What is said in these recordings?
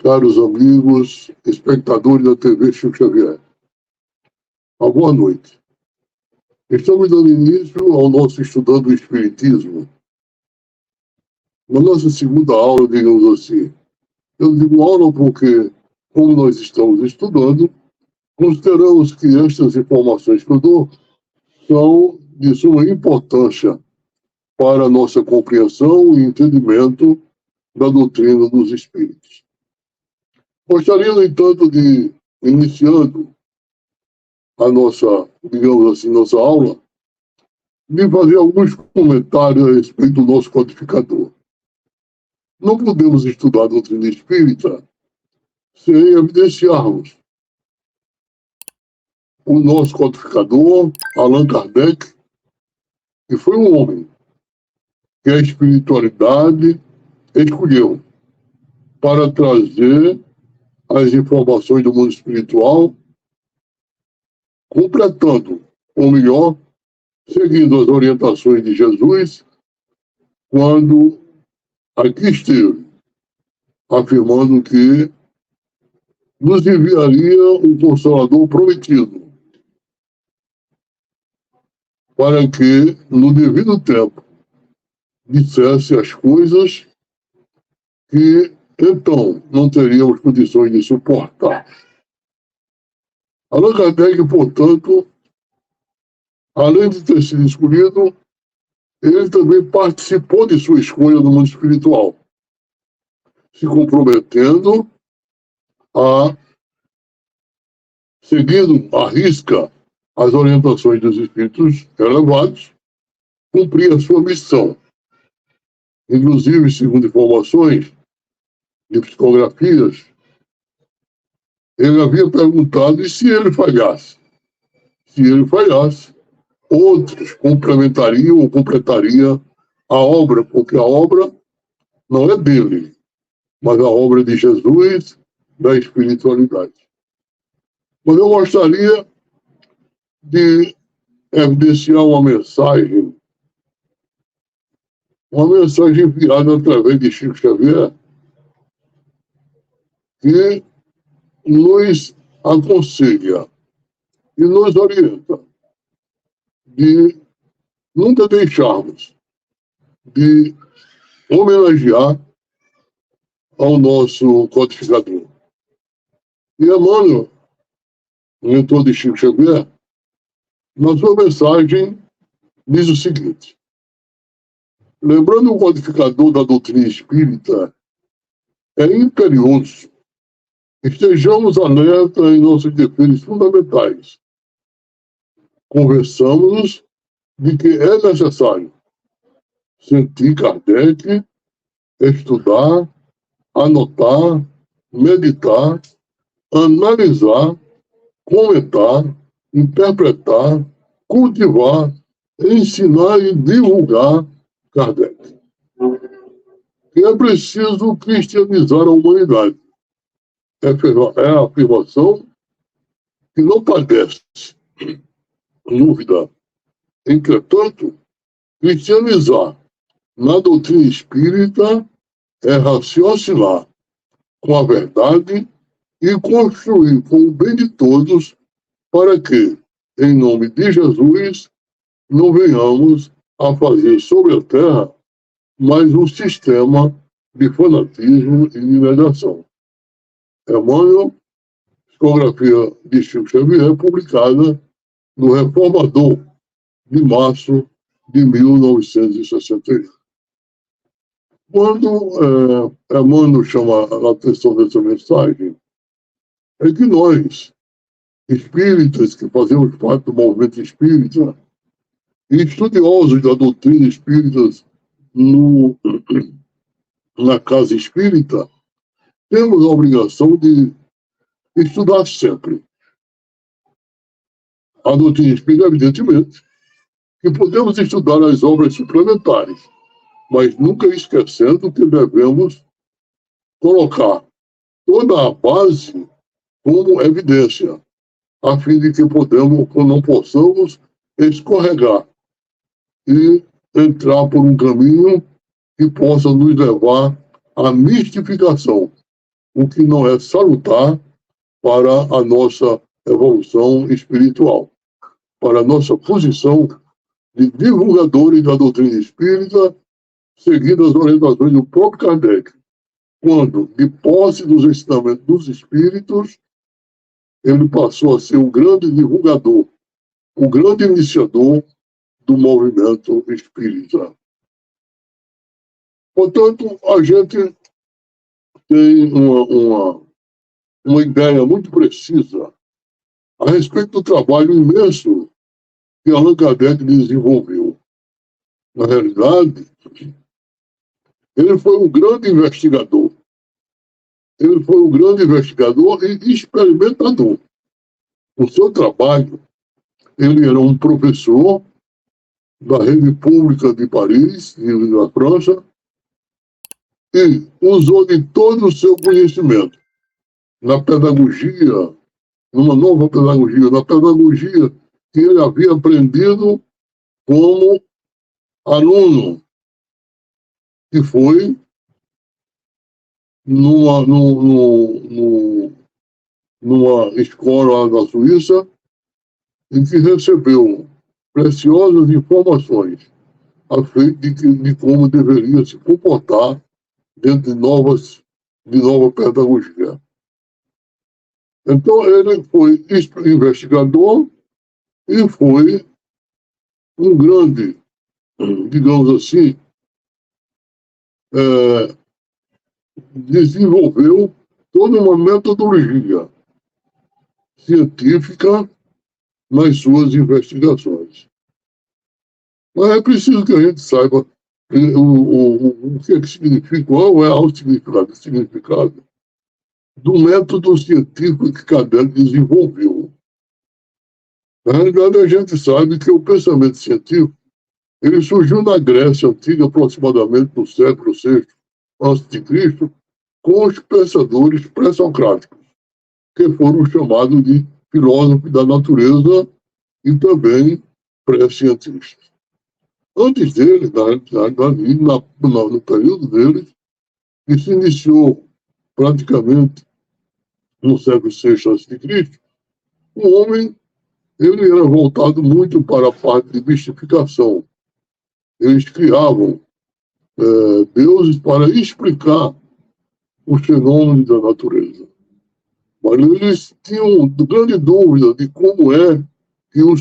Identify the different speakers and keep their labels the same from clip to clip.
Speaker 1: caros amigos, espectadores da TV Chico Xavier. Uma boa noite. Estamos dando início ao nosso Estudando o Espiritismo. Na nossa segunda aula, digamos assim, eu digo aula porque, como nós estamos estudando, consideramos que estas informações que eu dou são de suma importância para a nossa compreensão e entendimento da doutrina dos Espíritos. Gostaria, no entanto, de, iniciando a nossa, digamos assim, nossa aula, de fazer alguns comentários a respeito do nosso codificador. Não podemos estudar a doutrina espírita sem evidenciarmos o nosso codificador, Allan Kardec, que foi um homem que a espiritualidade escolheu para trazer as informações do mundo espiritual, completando, ou melhor, seguindo as orientações de Jesus, quando aqui esteve, afirmando que nos enviaria um Consolador prometido, para que, no devido tempo, dissesse as coisas que, então, não teríamos condições de suportar. Allan Kardec, portanto, além de ter sido escolhido, ele também participou de sua escolha no mundo espiritual, se comprometendo a, seguindo à risca as orientações dos espíritos elevados, cumprir a sua missão. Inclusive, segundo informações de psicografias, ele havia perguntado e se ele falhasse? Se ele falhasse, outros complementariam ou completariam a obra, porque a obra não é dele, mas a obra de Jesus, da espiritualidade. Mas eu gostaria de evidenciar uma mensagem enviada através de Chico Xavier, que nos aconselha e nos orienta de nunca deixarmos de homenagear ao nosso codificador. E Emmanuel, mentor de Chico Xavier, na sua mensagem diz o seguinte: lembrando o codificador da doutrina espírita, é imperioso estejamos alerta em nossos deveres fundamentais. Conversamos de que é necessário sentir Kardec, estudar, anotar, meditar, analisar, comentar, interpretar, cultivar, ensinar e divulgar Kardec. E é preciso cristianizar a humanidade. É a afirmação que não padece dúvida. Entretanto, cristianizar na doutrina espírita é raciocinar com a verdade e construir com o bem de todos para que, em nome de Jesus, não venhamos a fazer sobre a terra mais um sistema de fanatismo e de negação. Emmanuel, psicografia de Chico Xavier, publicada no Reformador, de março de 1961. Quando Emmanuel chama a atenção dessa mensagem, é que nós, espíritas que fazemos parte do movimento espírita, e estudiosos da doutrina espírita na casa espírita, temos a obrigação de estudar sempre. A doutrina espírita, evidentemente, que podemos estudar as obras suplementares, mas nunca esquecendo que devemos colocar toda a base como evidência, a fim de que não possamos escorregar e entrar por um caminho que possa nos levar à mistificação o que não é salutar para a nossa evolução espiritual, para a nossa posição de divulgadores da doutrina espírita, seguindo as orientações do próprio Kardec, quando, de posse dos ensinamentos dos espíritos, ele passou a ser o grande divulgador, o grande iniciador do movimento espírita. Portanto, a gente tem uma ideia muito precisa a respeito do trabalho imenso que Allan Kardec desenvolveu. Na realidade, ele foi um grande investigador. Ele foi um grande investigador e experimentador. O seu trabalho, ele era um professor da rede pública de Paris, na França, e usou de todo o seu conhecimento na pedagogia, numa nova pedagogia, na pedagogia que ele havia aprendido como aluno, que foi numa escola da Suíça, em que recebeu preciosas informações a respeito de como deveria se comportar dentro de nova pedagogia. Então, ele foi investigador e foi um grande, digamos assim, desenvolveu toda uma metodologia científica nas suas investigações. Mas é preciso que a gente saiba o que é que significa, qual é o significado do método científico que Kardec desenvolveu. Na realidade, a gente sabe que o pensamento científico ele surgiu na Grécia Antiga, aproximadamente no século VI a.C., com os pensadores pré-socráticos, que foram chamados de filósofos da natureza e também pré-cientistas. Antes deles, no período deles, que se iniciou praticamente no século VI a.C., o homem ele era voltado muito para a parte de mistificação. Eles criavam deuses para explicar os fenômenos da natureza. Mas eles tinham grande dúvida de como é que o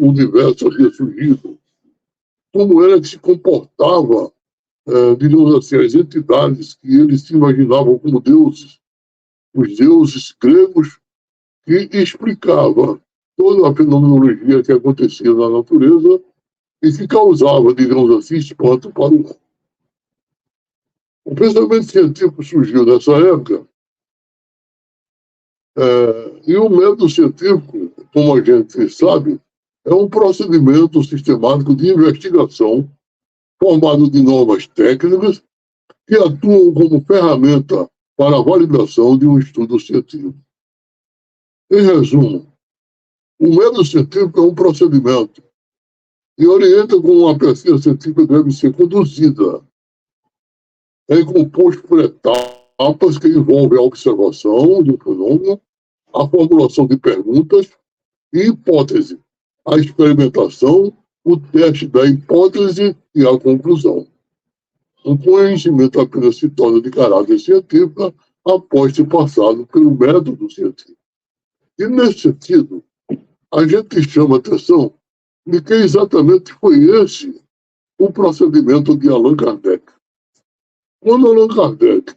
Speaker 1: universo havia surgido, como era que se comportava, digamos assim, as entidades que eles se imaginavam como deuses, os deuses gregos, que explicavam toda a fenomenologia que acontecia na natureza e que causava, digamos assim, espanto para o homem. O pensamento científico surgiu nessa época, e o método científico, como a gente sabe, é um procedimento sistemático de investigação formado de normas técnicas que atuam como ferramenta para a validação de um estudo científico. Em resumo, o método científico é um procedimento e orienta como a pesquisa científica deve ser conduzida. É composto por etapas que envolvem a observação do fenômeno, a formulação de perguntas e hipótese, a experimentação, o teste da hipótese e a conclusão. O conhecimento apenas se torna de caráter científico após ser passado pelo método científico. E, nesse sentido, a gente chama a atenção de que exatamente foi esse o procedimento de Allan Kardec. Quando Allan Kardec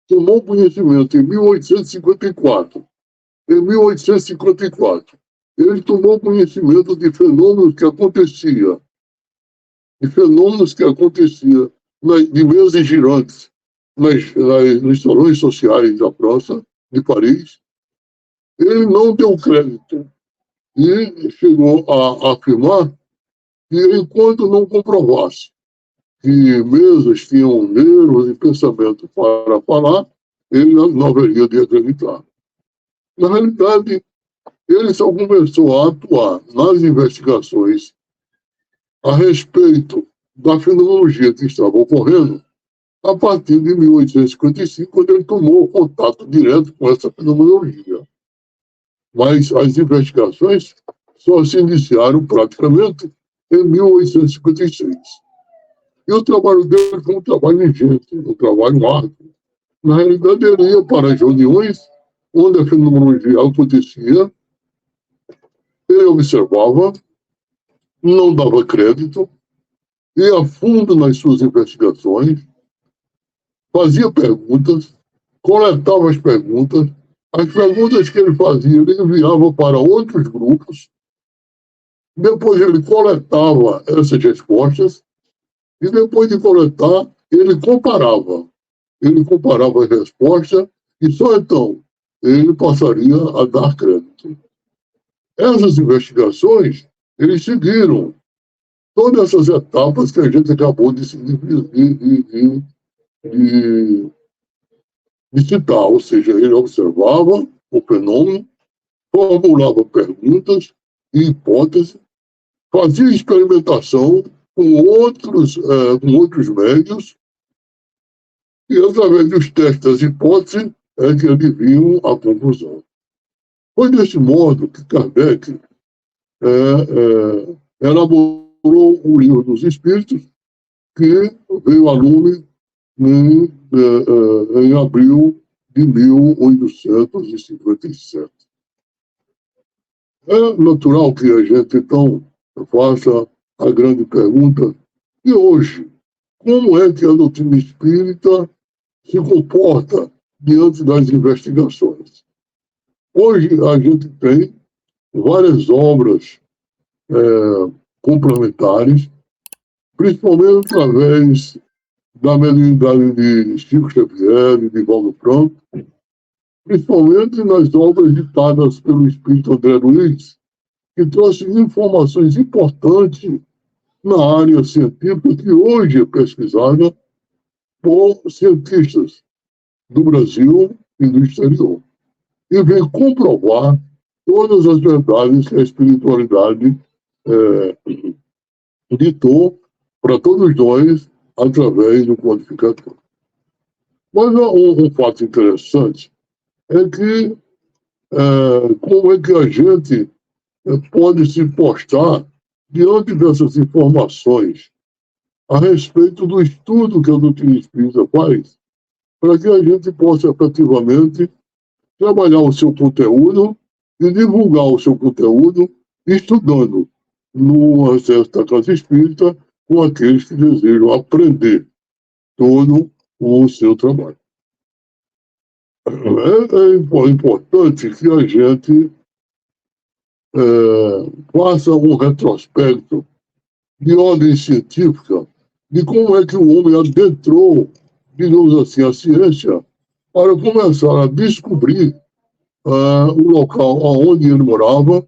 Speaker 1: tomou conhecimento em 1854, ele tomou conhecimento de fenômenos que aconteciam, de mesas girantes nos salões sociais da França, de Paris. Ele não deu crédito e chegou a afirmar que, enquanto não comprovasse que mesas tinham nervos e pensamento para falar, ele não haveria de acreditar. Na realidade, ele só começou a atuar nas investigações a respeito da fenomenologia que estava ocorrendo a partir de 1855, quando ele tomou contato direto com essa fenomenologia. Mas as investigações só se iniciaram praticamente em 1856. E o trabalho dele foi um trabalho ingente, um trabalho árduo. Na realidade, ele ia para as reuniões onde a fenomenologia acontecia, ele observava, não dava crédito, ia a fundo nas suas investigações, fazia perguntas, coletava as perguntas que ele fazia, ele enviava para outros grupos, depois ele coletava essas respostas, e depois de coletar, ele comparava as respostas, e só então ele passaria a dar crédito. Essas investigações, eles seguiram todas essas etapas que a gente acabou de citar, ou seja, ele observava o fenômeno, formulava perguntas e hipóteses, fazia experimentação com outros médios, e através dos testes das hipóteses é que eles viam a conclusão. Foi desse modo que Kardec elaborou o Livro dos Espíritos, que veio a lume em abril de 1857. É natural que a gente, então, faça a grande pergunta: e hoje, como é que a doutrina espírita se comporta diante das investigações? Hoje a gente tem várias obras complementares, principalmente através da mediunidade de Chico Xavier e de Valdo Franco, principalmente nas obras ditadas pelo espírito André Luiz, que trouxe informações importantes na área científica que hoje é pesquisada por cientistas do Brasil e do exterior. E vem comprovar todas as verdades que a espiritualidade ditou para todos nós através do codificador. Mas um fato interessante é que como é que a gente pode se postar diante dessas informações a respeito do estudo que a doutrina espírita faz, para que a gente possa efetivamente trabalhar o seu conteúdo e divulgar o seu conteúdo estudando no acesso da Casa Espírita com aqueles que desejam aprender todo o seu trabalho. É importante que a gente faça um retrospecto de ordem científica de como é que o homem adentrou, digamos assim, a ciência para começar a descobrir o local onde ele morava,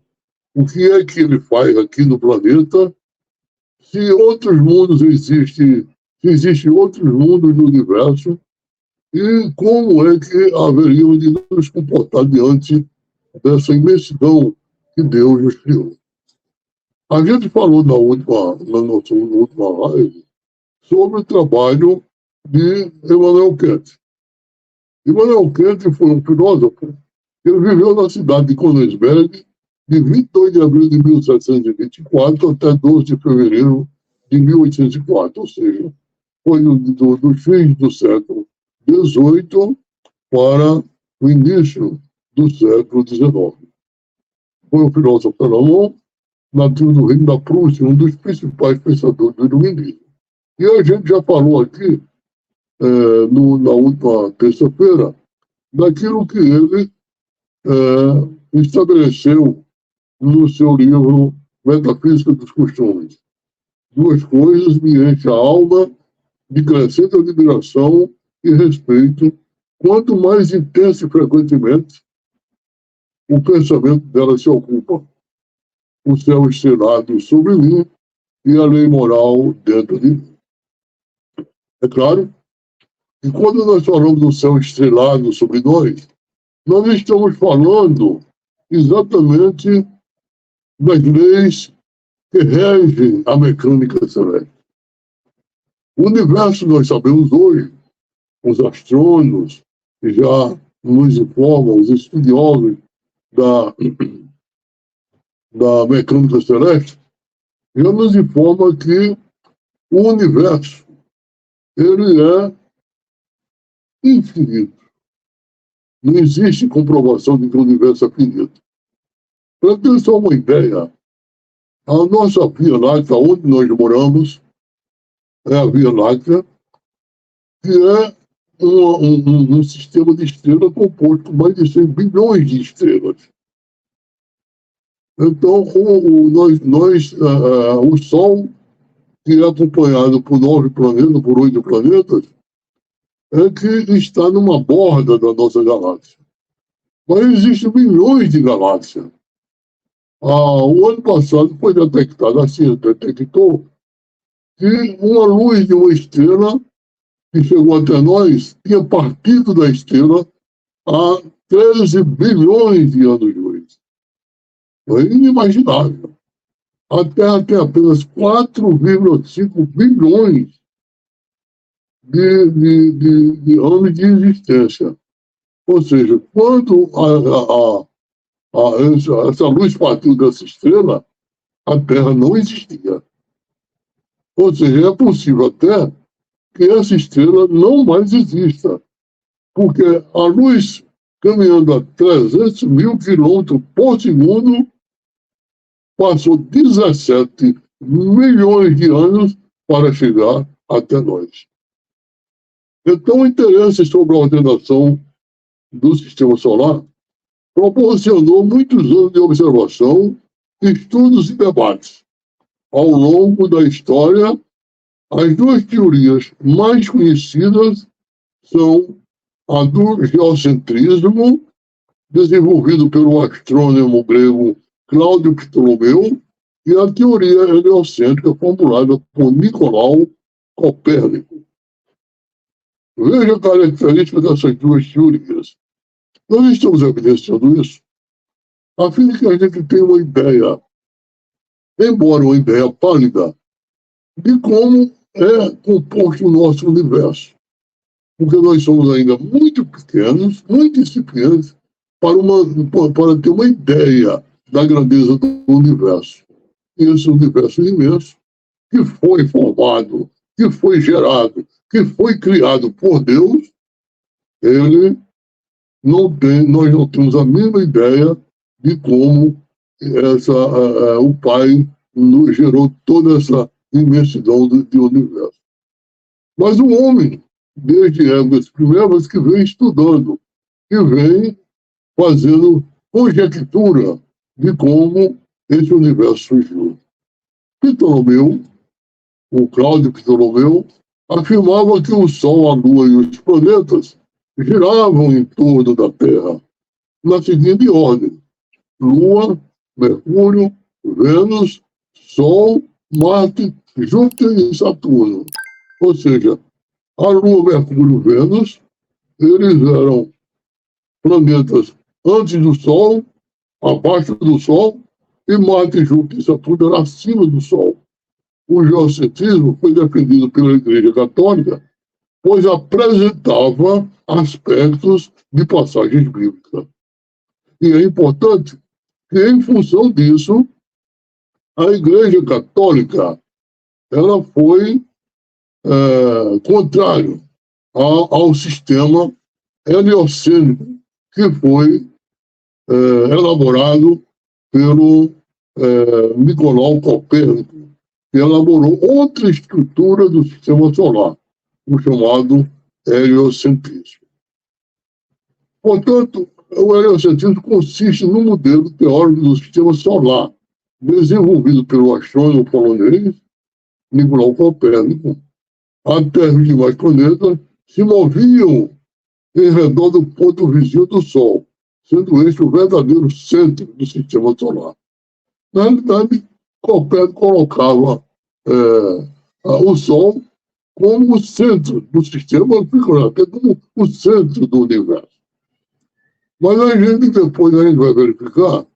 Speaker 1: o que é que ele faz aqui no planeta, se outros mundos existem, se existem outros mundos no universo, e como é que haveríamos de nos comportar diante dessa imensidão que Deus nos criou. A gente falou na nossa última live sobre o trabalho de Immanuel Kant. Immanuel Kant foi um filósofo. Ele viveu na cidade de Königsberg de 22 de abril de 1724 até 12 de fevereiro de 1804, ou seja, foi dos fins do século XVIII para o início do século XIX. Foi um filósofo alemão, nativo do Reino da Prússia, um dos principais pensadores do iluminismo. E a gente já falou aqui, na última terça-feira, daquilo que ele estabeleceu no seu livro Metafísica dos Costumes. Duas coisas me enchem a alma de crescente admiração e respeito, quanto mais intenso e frequentemente o pensamento dela se ocupa. O céu estrelado sobre mim e a lei moral dentro de mim. É claro que quando nós falamos do céu estrelado sobre nós, nós estamos falando exatamente das leis que regem a mecânica celeste. O universo, nós sabemos hoje, os astrônomos já nos informam, os estudiosos da, da mecânica celeste, já nos informa que o universo ele é infinito. Não existe comprovação de que o universo é finito. Para ter só uma ideia, a nossa Via Láctea, onde nós moramos, é a Via Láctea, que é um sistema de estrelas composto por mais de 100 bilhões de estrelas. Então, o Sol, que é acompanhado por 9 planetas, por 8 planetas, é que está numa borda da nossa galáxia. Mas existem milhões de galáxias. O ano passado foi detectado, a ciência detectou, que uma luz de uma estrela que chegou até nós tinha partido da estrela há 13 bilhões de anos-luz. É inimaginável. A Terra tem apenas 4,5 bilhões de anos de existência. Ou seja, quando essa luz partiu dessa estrela, a Terra não existia. Ou seja, é possível até que essa estrela não mais exista, porque a luz caminhando a 300 mil quilômetros por segundo passou 17 milhões de anos para chegar até nós. Então, o interesse sobre a ordenação do sistema solar proporcionou muitos anos de observação, estudos e debates. Ao longo da história, as duas teorias mais conhecidas são a do geocentrismo, desenvolvido pelo astrônomo grego Cláudio Ptolomeu, e a teoria heliocêntrica formulada por Nicolau Copérnico. Veja a característica dessas duas teorias. Nós estamos evidenciando isso a fim de que a gente tenha uma ideia, embora uma ideia pálida, de como é composto o nosso universo. Porque nós somos ainda muito pequenos, muito incipientes, para ter uma ideia da grandeza do universo. E esse universo imenso, que foi formado, que foi gerado, que foi criado por Deus, ele nós não temos a mínima ideia de como o Pai gerou toda essa imensidão do universo. Mas o homem, desde épocas primeiras, que vem estudando, que vem fazendo conjectura de como esse universo surgiu. Ptolomeu, o Cláudio Ptolomeu, afirmava que o Sol, a Lua e os planetas giravam em torno da Terra, na seguinte ordem: Lua, Mercúrio, Vênus, Sol, Marte, Júpiter e Saturno. Ou seja, a Lua, Mercúrio e Vênus, eles eram planetas antes do Sol, abaixo do Sol, e Marte, Júpiter e Saturno eram acima do Sol. O geocentrismo foi defendido pela Igreja Católica, pois apresentava aspectos de passagens bíblicas. E é importante que, em função disso, a Igreja Católica ela foi contrário ao sistema heliocêntrico que foi elaborado pelo Nicolau Copérnico, que elaborou outra estrutura do sistema solar, o chamado heliocentrismo. Portanto, o heliocentrismo consiste no modelo teórico do sistema solar, desenvolvido pelo astrônomo polonês Nicolau Copérnico. A Terra e os demais planetas se moviam em redor do ponto vizinho do Sol, sendo este o verdadeiro centro do sistema solar. Na realidade, Copérnico colocava o Sol como o centro do sistema, até como o centro do universo. Mas depois a gente vai verificar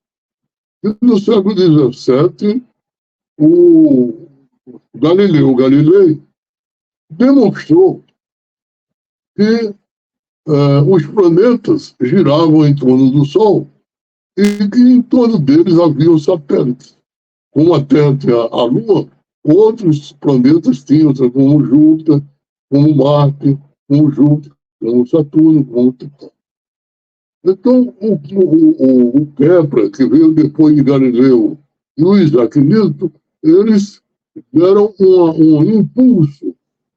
Speaker 1: que no século XVII, o Galileu Galilei demonstrou que os planetas giravam em torno do Sol e que em torno deles haviam satélites. Como a Terra tinha a Lua, outros planetas tinham, como Júpiter, como Marte, como Júpiter, como Saturno, como Titã. Então, o Kepler, que veio depois de Galileu, e o Isaac Newton, eles deram um impulso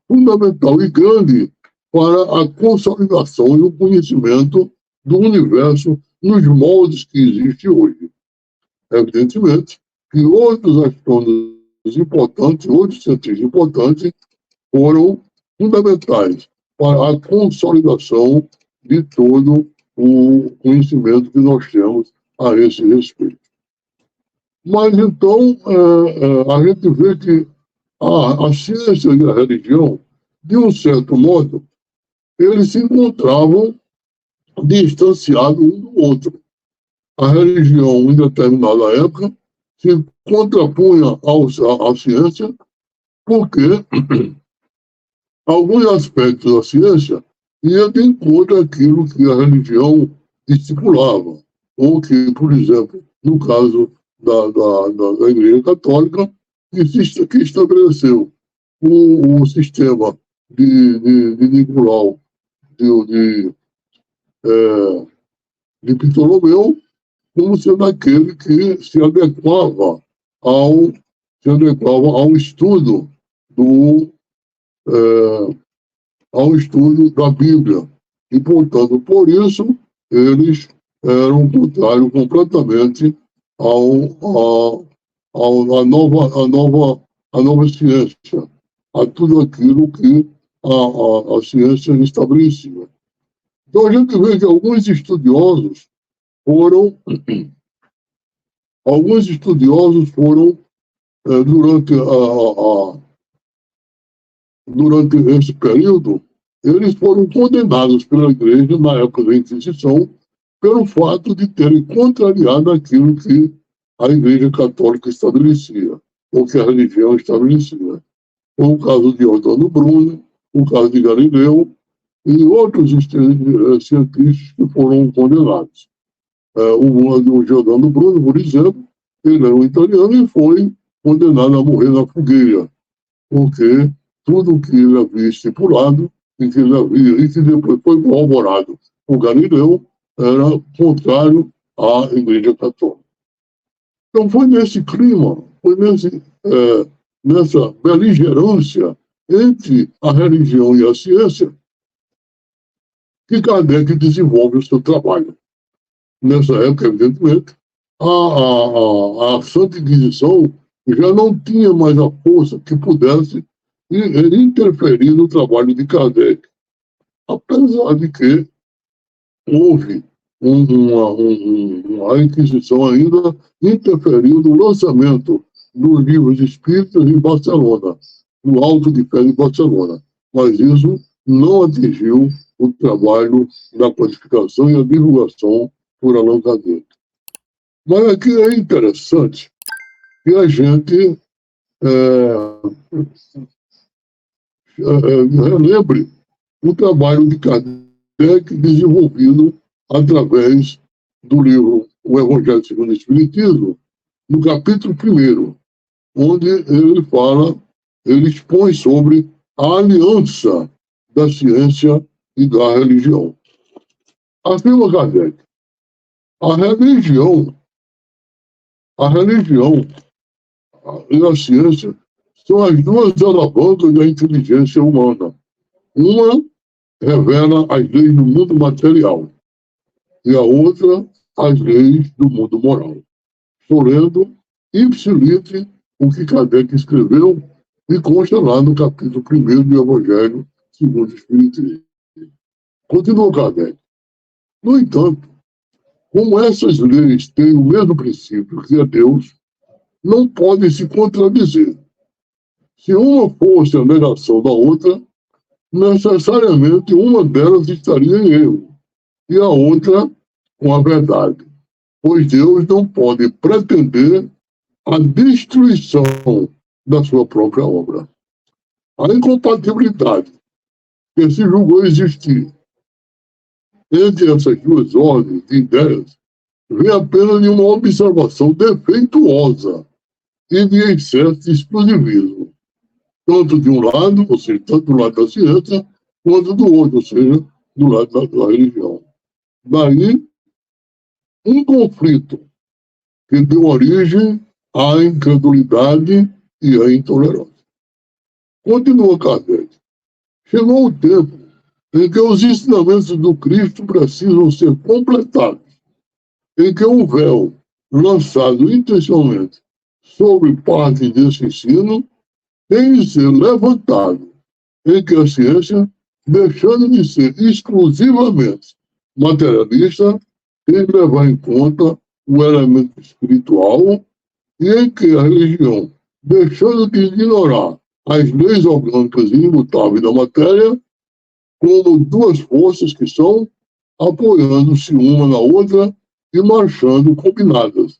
Speaker 1: fundamental e grande para a consolidação e o conhecimento do universo nos moldes que existe hoje. Evidentemente que outros astrônomos importantes, outros cientistas importantes, foram fundamentais para a consolidação de todo o conhecimento que nós temos a esse respeito. Mas, então, a gente vê que a ciência e a religião, de um certo modo, eles se encontravam distanciados um do outro. A religião, em determinada época, se contrapunha à ciência, porque alguns aspectos da ciência iam de encontro àquilo que a religião estipulava. Ou que, por exemplo, no caso da Igreja Católica, que estabeleceu o sistema de Nicolau, de Ptolomeu, como sendo aquele que se adequava ao estudo ao estudo da Bíblia. E, portanto, por isso, eles eram contrários completamente à nova ciência, a tudo aquilo que a ciência estabelecia. Então, a gente vê que alguns estudiosos foram durante esse período, eles foram condenados pela Igreja na época da Inquisição pelo fato de terem contrariado aquilo que a Igreja Católica estabelecia, ou que a religião estabelecia. Foi o caso de Giordano Bruno, o caso de Galileu e outros cientistas que foram condenados. O Giordano Bruno, por exemplo, ele era um italiano e foi condenado a morrer na fogueira, porque tudo o que ele havia estipulado e que depois foi corroborado por Galileu era contrário à Igreja Católica. Então foi nesse clima, foi nessa beligerância entre a religião e a ciência que Kardec desenvolve o seu trabalho. Nessa época, evidentemente, a Santa Inquisição já não tinha mais a força que pudesse interferir no trabalho de Kardec. Apesar de que houve a Inquisição ainda interferiu no lançamento dos livros espíritas em Barcelona, no Alto de Fé de Barcelona. Mas isso não atingiu o trabalho da codificação e a divulgação por Allan Kardec. Mas aqui é interessante que a gente relembre o trabalho de Kardec desenvolvido através do livro O Evangelho segundo o Espiritismo, no capítulo 1, onde ele expõe sobre a aliança da ciência e da religião. Afirma Kardec, a religião e a ciência são as duas alavancas da inteligência humana. Uma revela as leis do mundo material e a outra as leis do mundo moral. Estou lendo ipsilite o que Kardec escreveu e consta lá no capítulo 1 do Evangelho segundo o Espiritismo. Continua Kardec. No entanto, como essas leis têm o mesmo princípio que é Deus, não podem se contradizer. Se uma fosse a negação da outra, necessariamente uma delas estaria em erro e a outra com a verdade, pois Deus não pode pretender a destruição da sua própria obra. A incompatibilidade que se julgou existir entre essas duas ordens de ideias vem apenas de uma observação defeituosa e de excesso de exclusivismo, tanto de um lado, ou seja, tanto do lado da ciência, quanto do outro, ou seja, do lado da religião. Daí, um conflito que deu origem à incredulidade e à intolerância. Continua Kardec. Chegou o tempo em que os ensinamentos do Cristo precisam ser completados, em que um véu lançado intencionalmente sobre parte desse ensino tem de ser levantado, em que a ciência, deixando de ser exclusivamente materialista, tem de levar em conta o elemento espiritual, e em que a religião, deixando de ignorar as leis orgânicas e imutáveis da matéria, como duas forças que são apoiando-se uma na outra e marchando combinadas,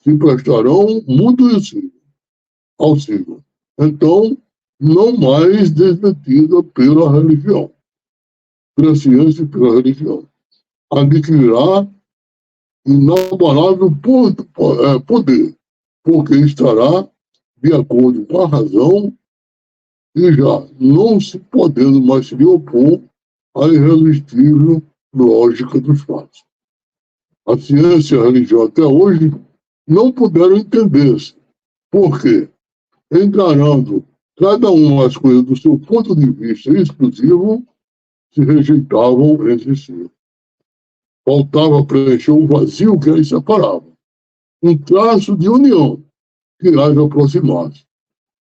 Speaker 1: se prestarão muito auxílio. Então, não mais desmentida pela religião, pela ciência e pela religião. Adquirirá inabalável poder, porque estará de acordo com a razão e já não se podendo mais se opor à irresistível lógica dos fatos. A ciência e a religião até hoje não puderam entender-se, porque, encarando cada uma as coisas do seu ponto de vista exclusivo, se rejeitavam entre si. Faltava preencher o vazio que as separava, um traço de união que as aproximasse.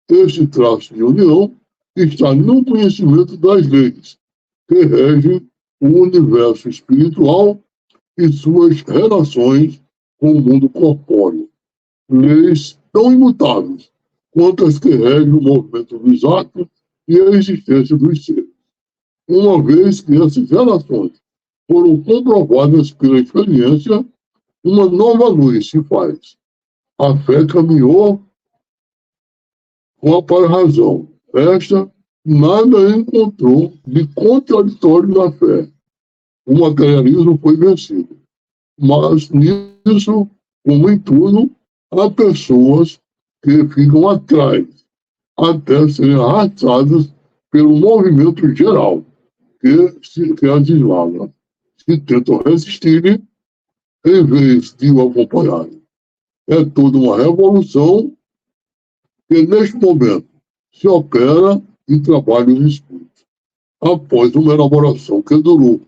Speaker 1: Este traço de união está no conhecimento das leis que regem o universo espiritual e suas relações com o mundo corpóreo. Leis tão imutáveis quanto as que regem o movimento dos atos e a existência dos seres. Uma vez que essas relações foram comprovadas pela experiência, uma nova luz se faz. A fé caminhou com a para-razão. Esta nada encontrou de contraditório na fé. O materialismo foi vencido. Mas nisso, como em tudo, há pessoas que ficam atrás, até serem arrastadas pelo movimento geral que as deslava, que tentam resistir em vez de o acompanhar. É toda uma revolução que, neste momento, se opera em trabalhos espíritos. Após uma elaboração que durou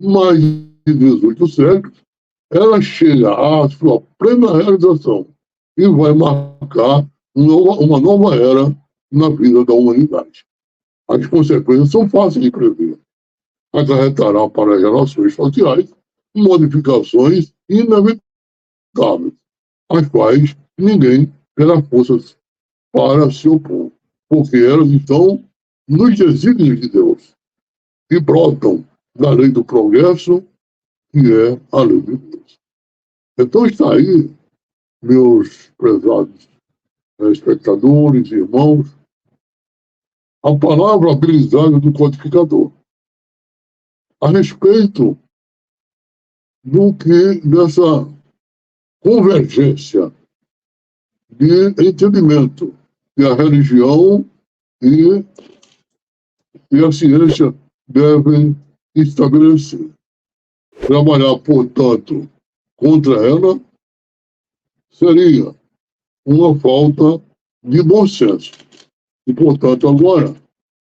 Speaker 1: mais de 18 séculos, ela chega à sua plena realização e vai marcar uma nova era na vida da humanidade. As consequências são fáceis de prever. Acarretará para as relações sociais modificações inevitáveis, às quais ninguém terá forças para se opor, porque elas estão nos desígnios de Deus e brotam da lei do progresso, que é a lei de Deus. Então está aí, meus prezados espectadores, irmãos, a palavra habilidade do codificador a respeito do que dessa convergência de entendimento que a religião e a ciência devem estabelecer. Trabalhar, portanto, contra ela seria uma falta de bom senso. E, portanto, agora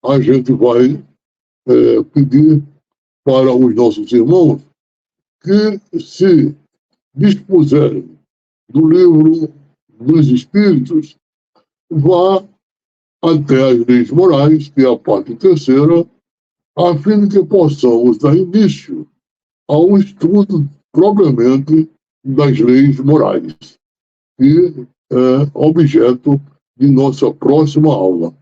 Speaker 1: a gente vai pedir para os nossos irmãos que se dispuserem do livro dos Espíritos, vá até as leis morais, que é a parte terceira, a fim de que possamos dar início a um estudo propriamente das leis morais, que é objeto de nossa próxima aula.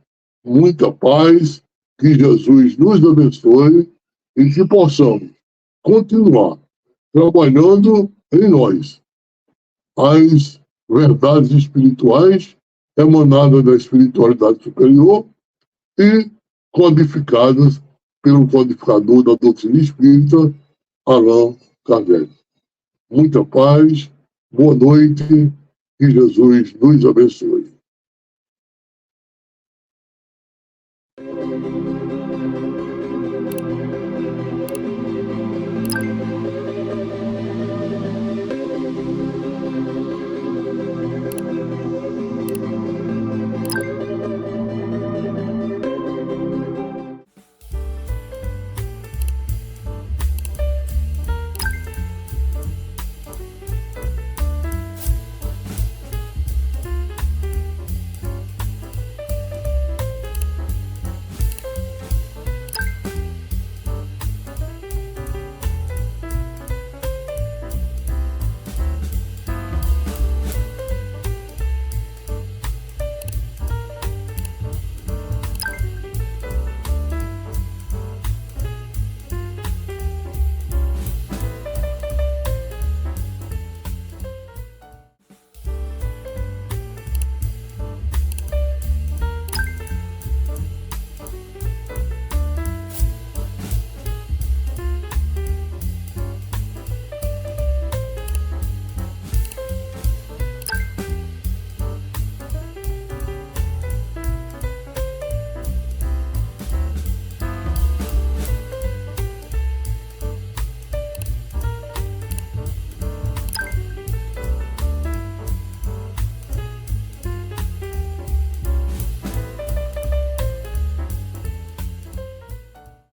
Speaker 1: Muita paz, que Jesus nos abençoe e que possamos continuar trabalhando em nós as verdades espirituais emanadas da espiritualidade superior e codificadas pelo codificador da doutrina espírita, Allan Kardec. Muita paz, boa noite, que Jesus nos abençoe.